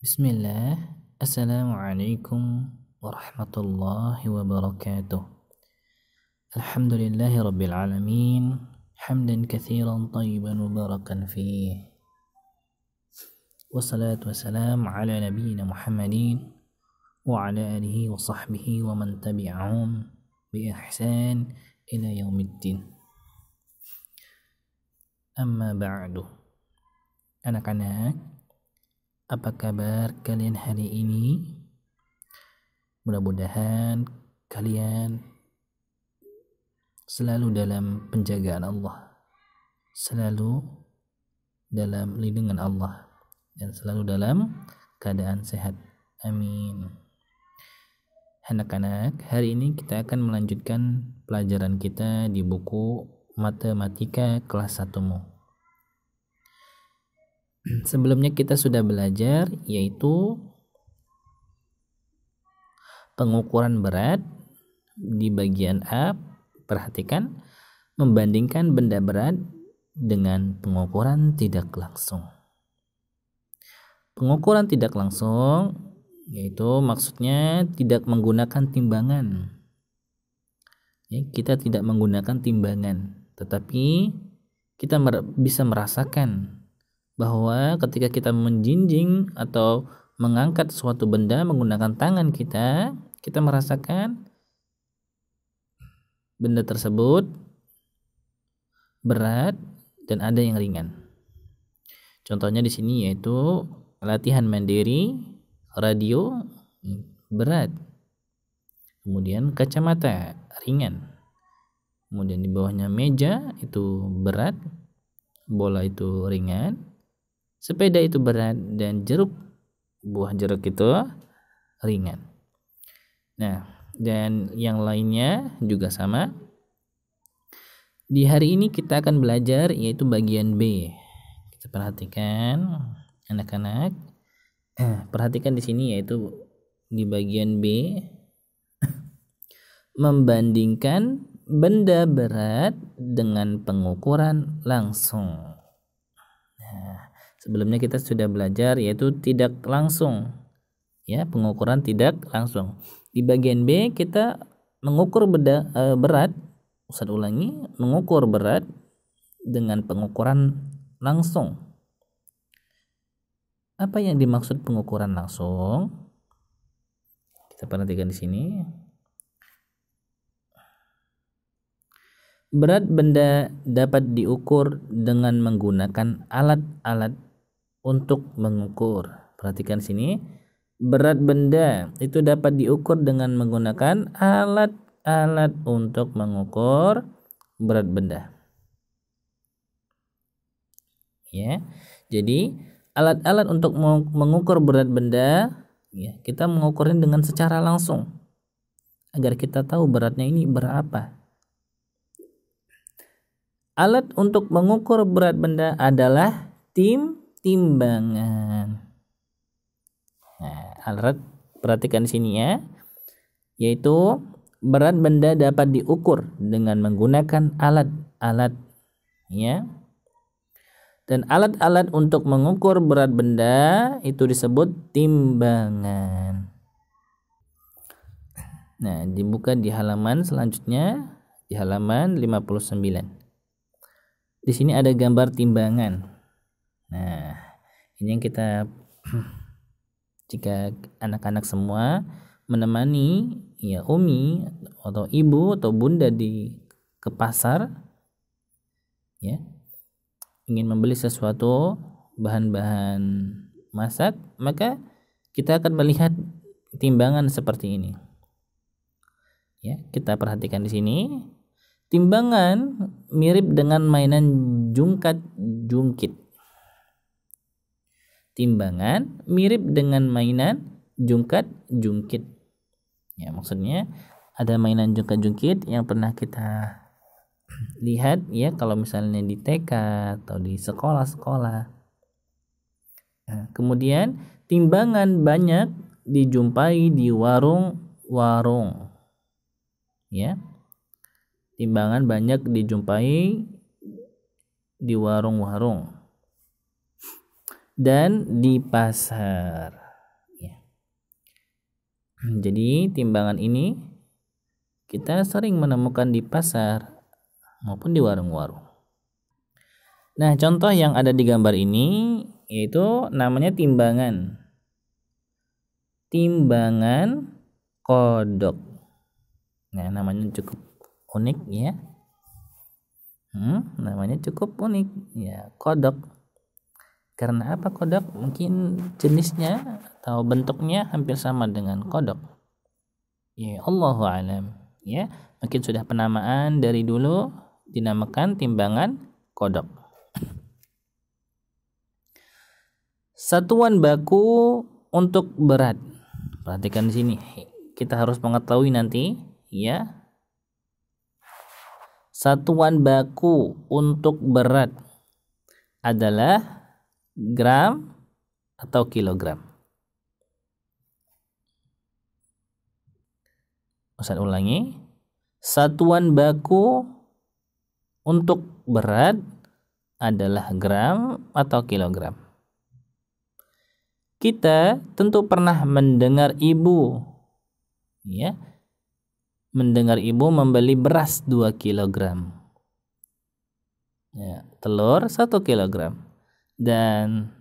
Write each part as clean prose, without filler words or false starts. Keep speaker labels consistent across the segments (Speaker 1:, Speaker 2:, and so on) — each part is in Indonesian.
Speaker 1: Bismillah, Assalamualaikum warahmatullahi wabarakatuh. Alhamdulillahi rabbil alamin, hamdan kathiran tayyiban mubarakan fih. Wassalatu wassalamu ala nabiyyina Muhammadin wa ala alihi wa sahbihi wa man tabi'ahum bi ihsan ila yaumiddin. Amma ba'du. Anak-anak, apa kabar kalian hari ini? Mudah-mudahan kalian selalu dalam penjagaan Allah, selalu dalam lindungan Allah, dan selalu dalam keadaan sehat. Amin. Anak-anak, hari ini kita akan melanjutkan pelajaran kita di buku Matematika kelas 1-mu. Sebelumnya kita sudah belajar yaitu pengukuran berat di bagian A. Perhatikan, membandingkan benda berat dengan pengukuran tidak langsung. Pengukuran tidak langsung yaitu maksudnya tidak menggunakan timbangan. Ya, kita tidak menggunakan timbangan, tetapi kita bisa merasakan bahwa ketika kita menjinjing atau mengangkat suatu benda menggunakan tangan kita, kita merasakan benda tersebut berat dan ada yang ringan. Contohnya di sini yaitu latihan mandiri, radio berat, kemudian kacamata ringan, kemudian di bawahnya meja itu berat, bola itu ringan, sepeda itu berat, dan buah jeruk itu ringan. Nah, dan yang lainnya juga sama. Di hari ini kita akan belajar yaitu bagian B. Kita perhatikan anak-anak. Perhatikan di sini yaitu di bagian B, membandingkan benda berat dengan pengukuran langsung. Nah, sebelumnya kita sudah belajar yaitu tidak langsung, ya, pengukuran tidak langsung. Di bagian B kita mengukur berat, mengukur berat dengan pengukuran langsung. Apa yang dimaksud pengukuran langsung? Kita perhatikan di sini. Berat benda dapat diukur dengan menggunakan alat-alat untuk mengukur. Perhatikan sini. Berat benda itu dapat diukur dengan menggunakan alat-alat untuk mengukur berat benda. Ya. Jadi, alat-alat untuk mengukur berat benda, ya, kita mengukurnya dengan secara langsung agar kita tahu beratnya ini berapa. Alat untuk mengukur berat benda adalah timbangan. Nah, alat, perhatikan di sini ya, yaitu berat benda dapat diukur dengan menggunakan alat-alat, ya. Dan alat-alat untuk mengukur berat benda itu disebut timbangan. Nah, dibuka di halaman selanjutnya, di halaman 59. Di sini ada gambar timbangan. Nah, ini yang kita jika anak-anak semua menemani ya umi atau ibu atau bunda ke pasar, ya, ingin membeli sesuatu bahan-bahan masak, maka kita akan melihat timbangan seperti ini. Ya, kita perhatikan di sini. Timbangan mirip dengan mainan jungkat-jungkit. Timbangan mirip dengan mainan jungkat-jungkit. Ya, maksudnya ada mainan jungkat-jungkit yang pernah kita lihat, ya, kalau misalnya di TK atau di sekolah-sekolah. Nah, kemudian timbangan banyak dijumpai di warung-warung. Ya. Timbangan banyak dijumpai di warung-warung dan di pasar. Jadi timbangan ini kita sering menemukan di pasar maupun di warung-warung. Nah, contoh yang ada di gambar ini yaitu namanya timbangan. Timbangan kodok. Nah, namanya cukup unik ya. Namanya cukup unik ya, kodok. Karena apa kodok? Mungkin jenisnya atau bentuknya hampir sama dengan kodok. Ya, Allahu alam. Ya, mungkin sudah penamaan dari dulu dinamakan timbangan kodok. Satuan baku untuk berat. Perhatikan di sini. Kita harus mengetahui nanti ya. Satuan baku untuk berat adalah gram atau kilogram. Ustaz ulangi. Satuan baku untuk berat adalah gram atau kilogram. Kita tentu pernah mendengar ibu ya, mendengar ibu membeli beras 2 kg. Ya, telur 1 kg. Dan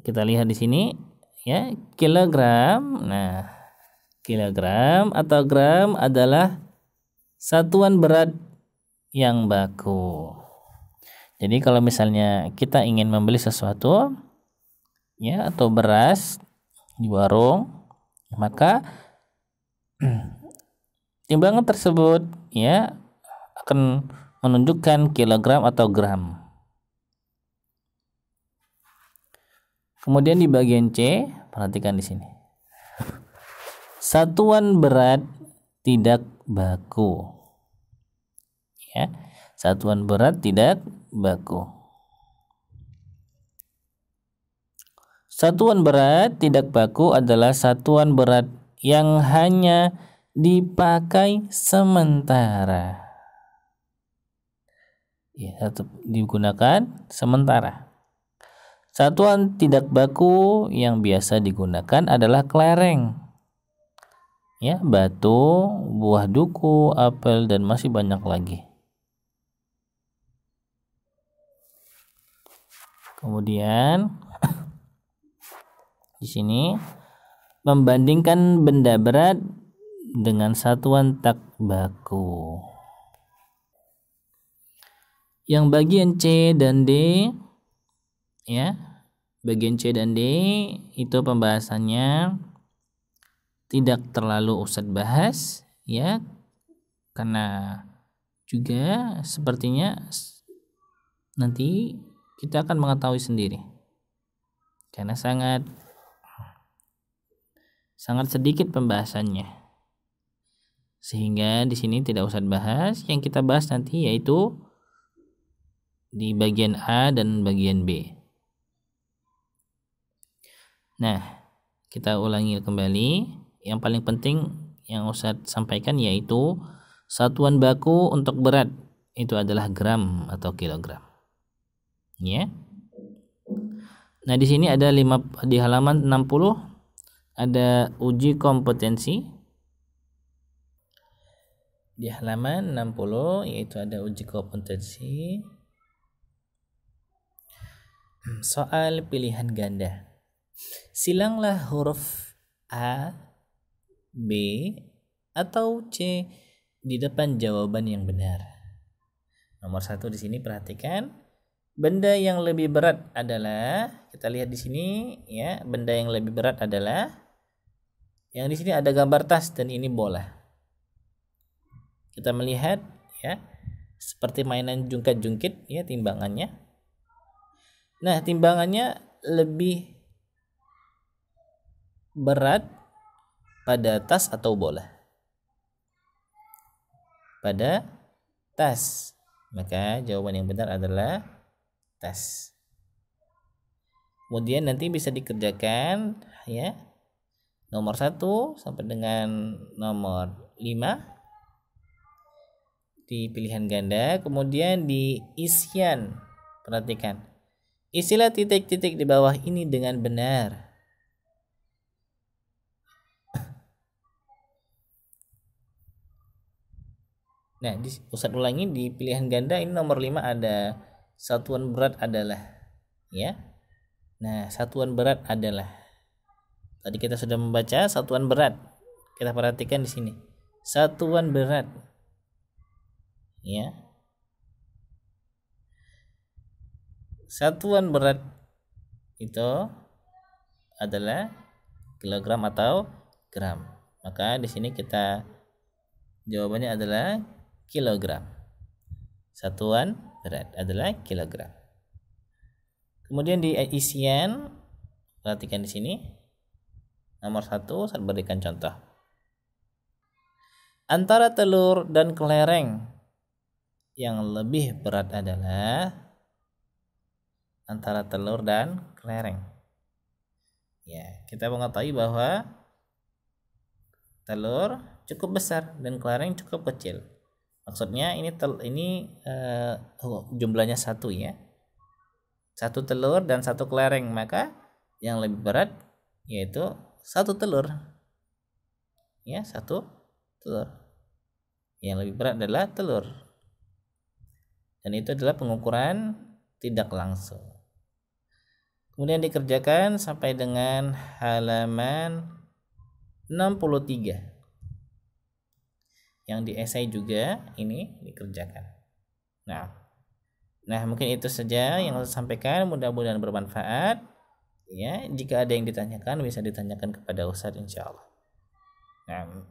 Speaker 1: kita lihat di sini ya, kilogram. Nah, kilogram atau gram adalah satuan berat yang baku. Jadi kalau misalnya kita ingin membeli sesuatu ya, atau beras di warung, maka timbangan tersebut ya akan menunjukkan kilogram atau gram. Kemudian di bagian C, perhatikan di sini. Satuan berat tidak baku. Ya, satuan berat tidak baku. Satuan berat tidak baku adalah satuan berat yang hanya dipakai sementara. Ya, digunakan sementara. Satuan tidak baku yang biasa digunakan adalah kelereng. Ya, batu, buah duku, apel dan masih banyak lagi. Kemudian di sini membandingkan benda berat dengan satuan tak baku. Yang bagian C dan D ya, bagian C dan D itu pembahasannya tidak terlalu Ustadz bahas ya, karena juga sepertinya nanti kita akan mengetahui sendiri karena sangat sedikit pembahasannya, sehingga di sini tidak usah bahas. Yang kita bahas nanti yaitu di bagian A dan bagian B. Nah, kita ulangi kembali. Yang paling penting yang Ustadz sampaikan yaitu satuan baku untuk berat itu adalah gram atau kilogram. Ya. Nah, di sini ada di halaman 60 ada uji kompetensi. Di halaman 60 yaitu ada uji kompetensi. Soal pilihan ganda. Silanglah huruf A, B, atau C di depan jawaban yang benar. Nomor 1 di sini perhatikan, benda yang lebih berat adalah, kita lihat di sini ya, benda yang lebih berat adalah, yang di sini ada gambar tas dan ini bola. Kita melihat ya, seperti mainan jungkat-jungkit ya timbangannya. Nah, timbangannya lebih berat pada tas atau bola? Pada tas. Maka jawaban yang benar adalah tas. Kemudian nanti bisa dikerjakan ya, nomor 1 sampai dengan nomor 5 di pilihan ganda. Kemudian di isian, perhatikan, isilah titik-titik di bawah ini dengan benar. Nah, Ustaz ulangi, di pilihan ganda ini nomor 5 ada satuan berat adalah, ya. Nah, satuan berat adalah. Tadi kita sudah membaca satuan berat. Kita perhatikan di sini. Satuan berat. Ya. Satuan berat itu adalah kilogram atau gram. Maka di sini kita jawabannya adalah kilogram. Satuan berat adalah kilogram. Kemudian di isian, perhatikan di sini. Nomor 1, saya berikan contoh. Antara telur dan kelereng yang lebih berat adalah antara telur dan kelereng. Ya, kita mengetahui bahwa telur cukup besar dan kelereng cukup kecil. Maksudnya ini jumlahnya 1 ya. 1 telur dan 1 kelereng, maka yang lebih berat yaitu 1 telur. Ya, 1 telur. Yang lebih berat adalah telur. Dan itu adalah pengukuran tidak langsung. Kemudian dikerjakan sampai dengan halaman 63. Yang di esai juga ini dikerjakan. Nah, mungkin itu saja yang saya sampaikan, mudah-mudahan bermanfaat. Ya, jika ada yang ditanyakan bisa ditanyakan kepada Ustadz insyaallah. Nah,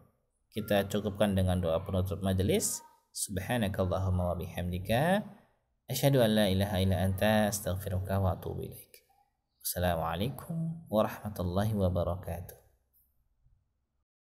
Speaker 1: kita cukupkan dengan doa penutup majelis. Subhanakallahumma wa bihamdika asyhadu an la ilaha illa anta astaghfiruka wa atubu ilaik. Wassalamualaikum warahmatullahi wabarakatuh.